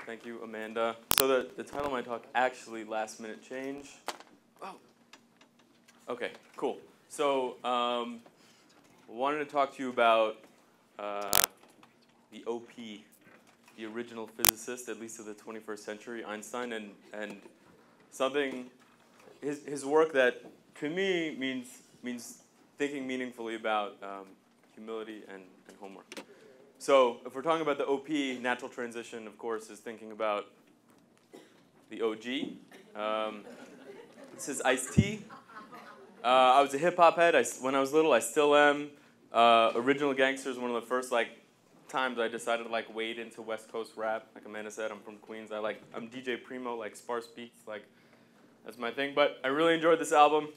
Thank you, Amanda. So the title of my talk, actually last minute change. Oh. Okay, cool. So wanted to talk to you about the OP, the original physicist, at least of the 21st century, Einstein, and something, his work that to me means thinking meaningfully about humility and homework. So if we're talking about the OP, natural transition, of course, is thinking about the OG. This is Ice-T. I was a hip-hop head when I was little. I still am. Original Gangster is one of the first times I decided to wade into West Coast rap. Like Amanda said, I'm from Queens. I'm DJ Primo, sparse beats. That's my thing. But I really enjoyed this album.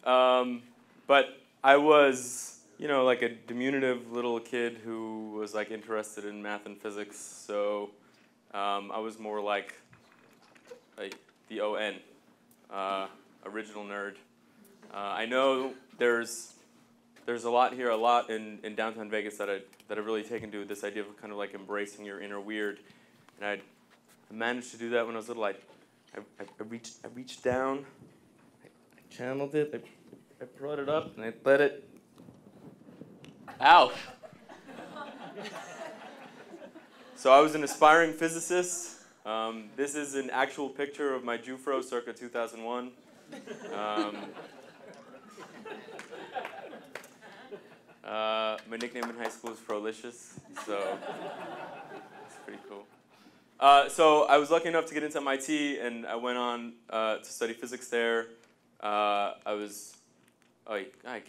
But I was, a diminutive little kid who was interested in math and physics. So I was more like the ON, original nerd. I know there's a lot here, in downtown Vegas that I've really taken to this idea of kind of embracing your inner weird, and I managed to do that when I was little. I reached down, I channeled it, I brought it up, and I let it. Ow! So I was an aspiring physicist. This is an actual picture of my Jufro circa 2001. My nickname in high school is Frolicious, so it's pretty cool. So I was lucky enough to get into MIT, and I went on to study physics there. I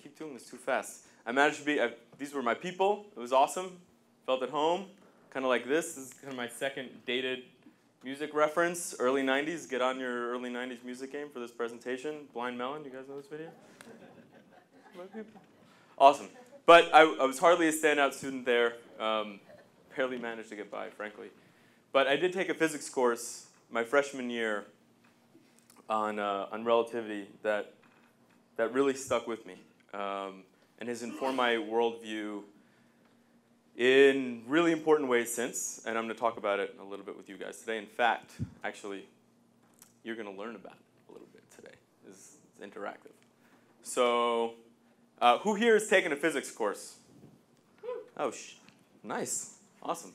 keep doing this too fast. I managed to be, these were my people. It was awesome. Felt at home, kind of like this. This is kind of my second dated music reference, early 90s. Get on your early 90s music game for this presentation. Blind Melon, you guys know this video? My people. Awesome. But I was hardly a standout student there. Barely managed to get by, frankly. But I did take a physics course my freshman year on relativity that really stuck with me and has informed my worldview in really important ways since. And I'm going to talk about it a little bit with you guys today. In fact, actually, you're going to learn about it a little bit today. It's interactive. So who here has taken a physics course? Oh, nice. Awesome.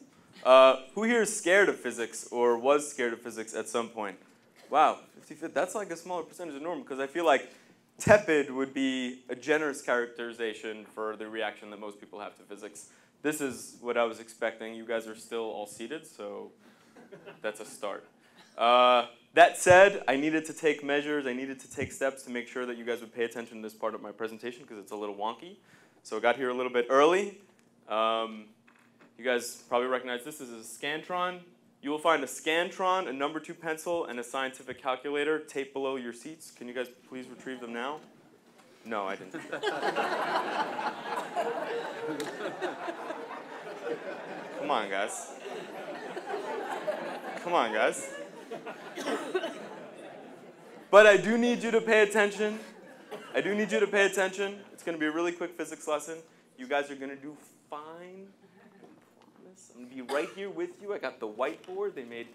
Who here is scared of physics or was scared of physics at some point? Wow, 50, that's a smaller percentage than normal, because I feel like tepid would be a generous characterization for the reaction that most people have to physics. This is what I was expecting. You guys are still all seated, so that's a start. That said, I needed to take measures. I needed to take steps to make sure that you guys would pay attention to this part of my presentation, because it's a little wonky. So I got here a little bit early. You guys probably recognize this as a Scantron. You will find a Scantron, a number 2 pencil, and a scientific calculator taped below your seats. Can you guys please retrieve them now? No, I didn't. Come on, guys. Come on, guys. But I do need you to pay attention. I do need you to pay attention. It's going to be a really quick physics lesson. You guys are going to do fine. I'm going to be right here with you. I got the whiteboard. They made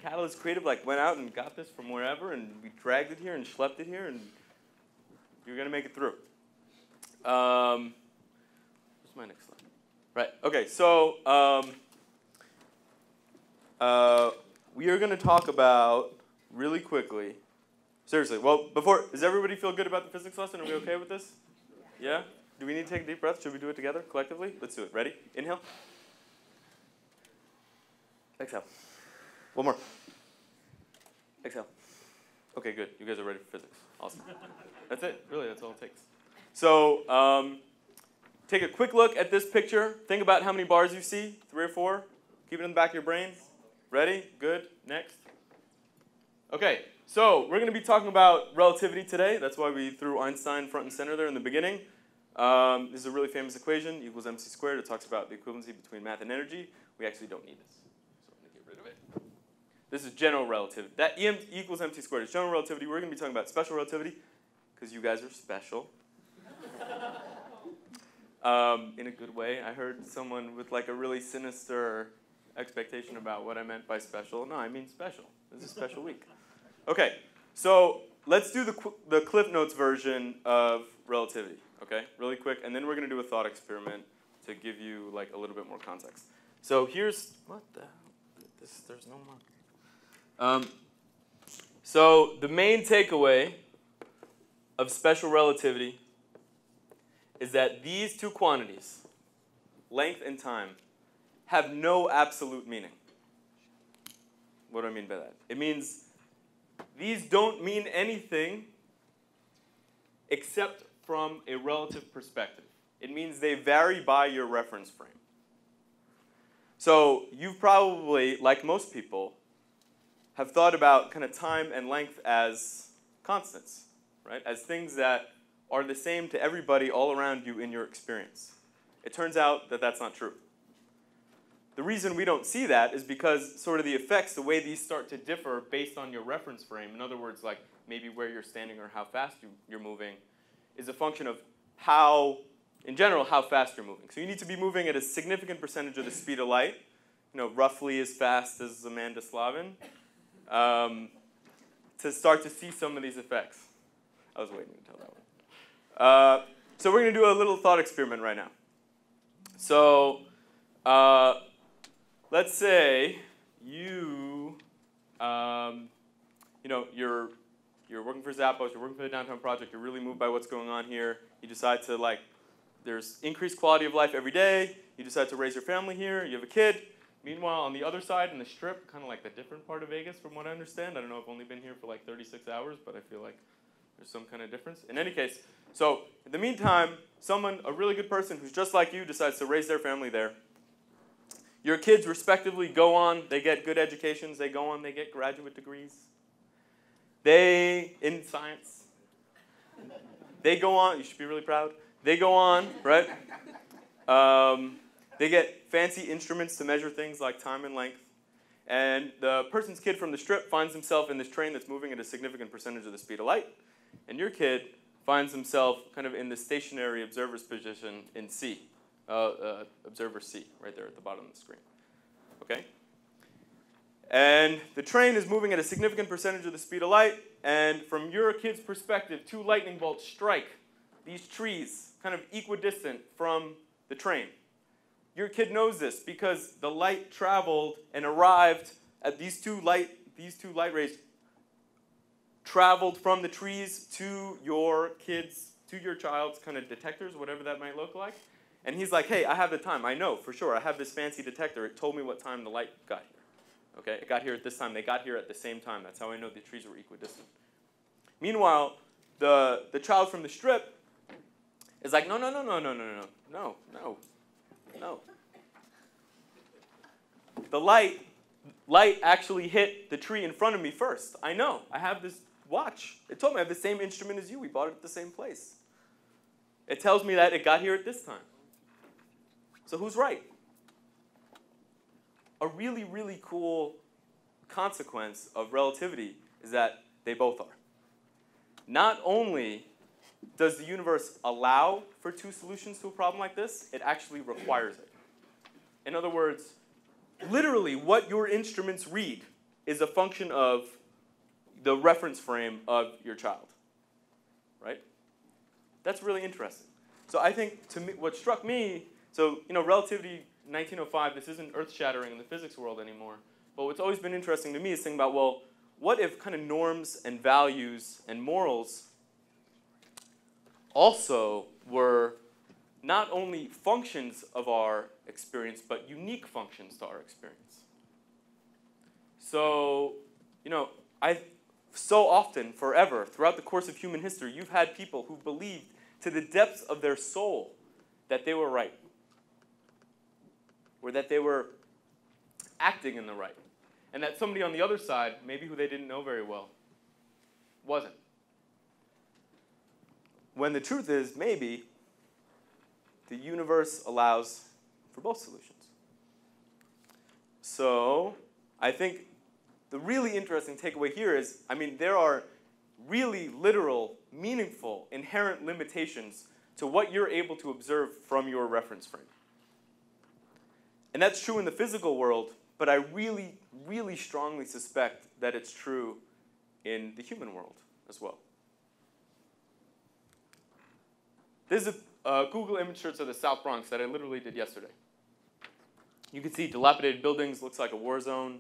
Catalyst Creative, went out and got this from wherever, and we dragged it here and schlepped it here, and you're going to make it through. Where's my next slide? Right. Okay, so we are going to talk about, really quickly, seriously, well, does everybody feel good about the physics lesson? Are we okay with this? Yeah? Do we need to take a deep breath? Should we do it together, collectively? Let's do it. Ready? Inhale. Exhale. One more. Exhale. Okay, good. You guys are ready for physics. Awesome. That's it. Really, that's all it takes. So take a quick look at this picture. Think about how many bars you see. 3 or 4. Keep it in the back of your brain. Ready? Good. Next. Okay, so we're going to be talking about relativity today. That's why we threw Einstein front and center there in the beginning. This is a really famous equation, E = mc squared. It talks about the equivalency between math and energy. We actually don't need this. This is general relativity. That E = mc squared is general relativity. We're going to be talking about special relativity because you guys are special. In a good way. I heard someone with a really sinister expectation about what I meant by special. No, I mean special. This is a special week. Okay, so let's do the Cliff Notes version of relativity, okay? Really quick, and then we're going to do a thought experiment to give you like a little bit more context. So here's, what the hell? There's no more. So the main takeaway of special relativity is that these two quantities, length and time, have no absolute meaning. What do I mean by that? It means these don't mean anything except from a relative perspective. It means they vary by your reference frame. So you've probably, like most people, have thought about kind of time and length as constants, right? As things that are the same to everybody all around you in your experience. It turns out that that's not true. The reason we don't see that is because sort of the effects, the way these start to differ based on your reference frame, in other words, like maybe where you're standing or how fast you're moving, is a function of how, in general, how fast you're moving. So you need to be moving at a significant percentage of the speed of light, roughly as fast as Amanda Slavin, to start to see some of these effects. I was waiting to tell that one. So we're going to do a little thought experiment right now. So let's say you're working for Zappos, you're working for the Downtown Project, you're really moved by what's going on here. You decide to, there's increased quality of life every day. You decide to raise your family here. You have a kid. Meanwhile, on the other side, in the Strip, kind of like the different part of Vegas from what I understand. I don't know, I've only been here for like 36 hours, but I feel like there's some kind of difference. In any case, so in the meantime, a really good person who's just like you decides to raise their family there. Your kids respectively go on, they get good educations, they go on, they get graduate degrees. In science, they go on, you should be really proud. They go on, right? They get fancy instruments to measure things like time and length. And the person's kid from the Strip finds himself in this train that's moving at a significant percentage of the speed of light. And your kid finds himself kind of in the stationary observer's position in C, observer C, right there at the bottom of the screen. Okay? And the train is moving at a significant percentage of the speed of light. And from your kid's perspective, two lightning bolts strike these trees kind of equidistant from the train. Your kid knows this because the light traveled and arrived at these two light rays traveled from the trees to your child's kind of detectors, whatever that might look like. And he's like, hey, I have the time. I know for sure. I have this fancy detector. It told me what time the light got here. Okay, it got here at this time. They got here at the same time. That's how I know the trees were equidistant. Meanwhile, the child from the Strip is like, no. The light actually hit the tree in front of me first. I know. I have this watch. It told me I have the same instrument as you. We bought it at the same place. It tells me that it got here at this time. So who's right? A really, really cool consequence of relativity is that they both are. Not only does the universe allow for two solutions to a problem like this, it actually requires it. In other words, literally what your instruments read is a function of the reference frame of your child, right? That's really interesting. So I think to me, what struck me, relativity, 1905, this isn't earth-shattering in the physics world anymore, but what's always been interesting to me is thinking about, well, what if kind of norms and values and morals also were not only functions of our experience, but unique functions to our experience? So, so often, forever, throughout the course of human history, you've had people who believed to the depths of their soul that they were right, or that they were acting in the right, and that somebody on the other side, maybe who they didn't know very well, wasn't. When the truth is, maybe, the universe allows for both solutions. So I think the really interesting takeaway here is, there are really literal, meaningful, inherent limitations to what you're able to observe from your reference frame. And that's true in the physical world, but I really, really strongly suspect that it's true in the human world as well. This is a Google image search of the South Bronx that I literally did yesterday. You can see dilapidated buildings, looks like a war zone.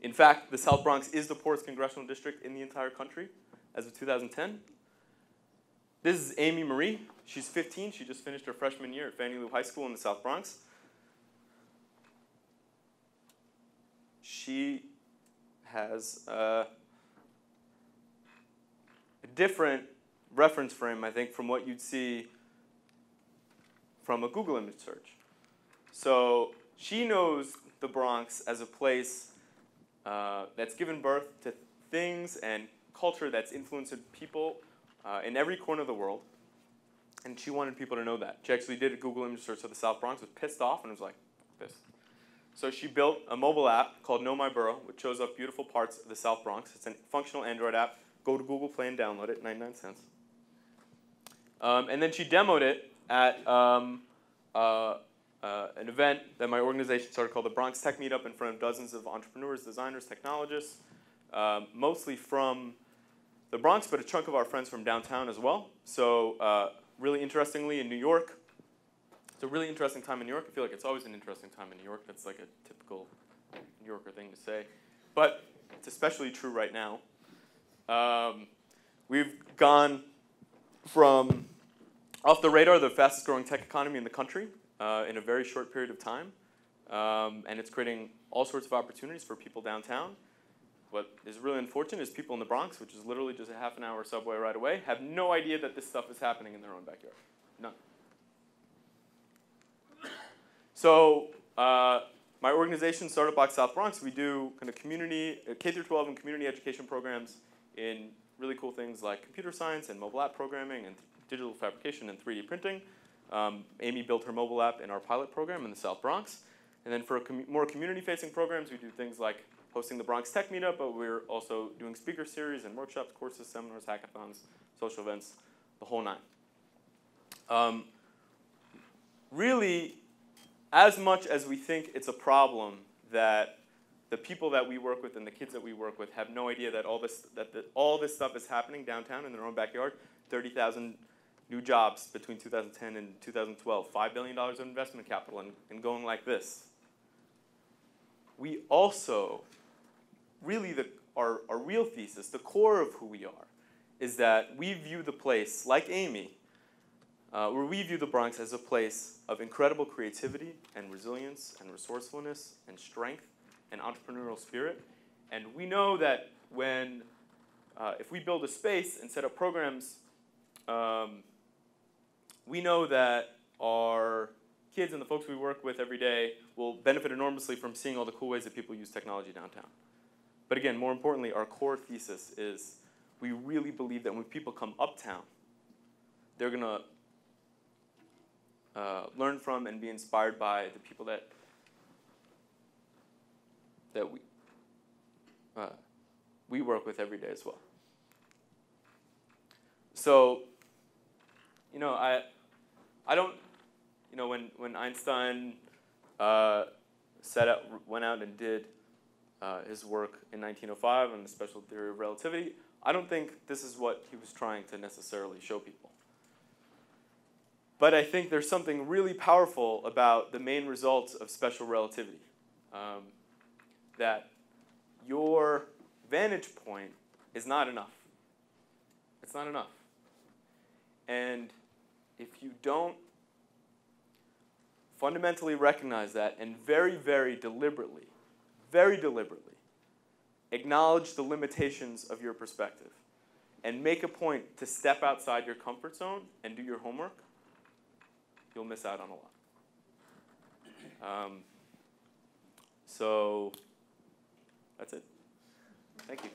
In fact, the South Bronx is the poorest congressional district in the entire country as of 2010. This is Amy Marie. She's 15. She just finished her freshman year at Fannie Lou High School in the South Bronx. She has a different reference frame, I think, from what you'd see from a Google image search. So she knows the Bronx as a place that's given birth to things and culture that's influenced people in every corner of the world. And she wanted people to know that. She actually did a Google image search of the South Bronx, was pissed off, and was like, this. So she built a mobile app called Know My Borough, which shows off beautiful parts of the South Bronx. It's a functional Android app. Go to Google Play and download it, 99 cents. And then she demoed it at an event that my organization started called the Bronx Tech Meetup in front of dozens of entrepreneurs, designers, technologists, mostly from the Bronx, but a chunk of our friends from downtown as well. So really interestingly, in New York, it's a really interesting time in New York. I feel like it's always an interesting time in New York. That's like a typical New Yorker thing to say. But it's especially true right now. We've gone from off the radar, the fastest growing tech economy in the country in a very short period of time. And it's creating all sorts of opportunities for people downtown. What is really unfortunate is people in the Bronx, which is literally just a half-an-hour subway ride away, have no idea that this stuff is happening in their own backyard. None. So my organization, Startup Box South Bronx, we do kind of community, K-12 and community education programs in really cool things like computer science and mobile app programming and digital fabrication and 3D printing. Amy built her mobile app in our pilot program in the South Bronx. And then for more community-facing programs, we do things like hosting the Bronx Tech Meetup, but we're also doing speaker series and workshops, courses, seminars, hackathons, social events, the whole nine. Really, as much as we think it's a problem that the people that we work with and the kids that we work with have no idea that all this stuff is happening downtown in their own backyard, 30,000 new jobs between 2010 and 2012, $5 billion of investment capital, and going like this. We also, really our real thesis, the core of who we are, is that we view the place, like Amy, where we view the Bronx as a place of incredible creativity and resilience and resourcefulness and strength and entrepreneurial spirit. And we know that when, if we build a space and set up programs, we know that our kids and the folks we work with every day will benefit enormously from seeing all the cool ways that people use technology downtown. But again, more importantly, our core thesis is we really believe that when people come uptown, they're going to learn from and be inspired by the people that we work with every day as well. So, I don't, when Einstein went out and did his work in 1905 on the special theory of relativity, I don't think this is what he was trying to necessarily show people. But I think there's something really powerful about the main results of special relativity. That your vantage point is not enough. It's not enough. And if you don't fundamentally recognize that and very, very deliberately acknowledge the limitations of your perspective and make a point to step outside your comfort zone and do your homework, you'll miss out on a lot. So that's it. Thank you.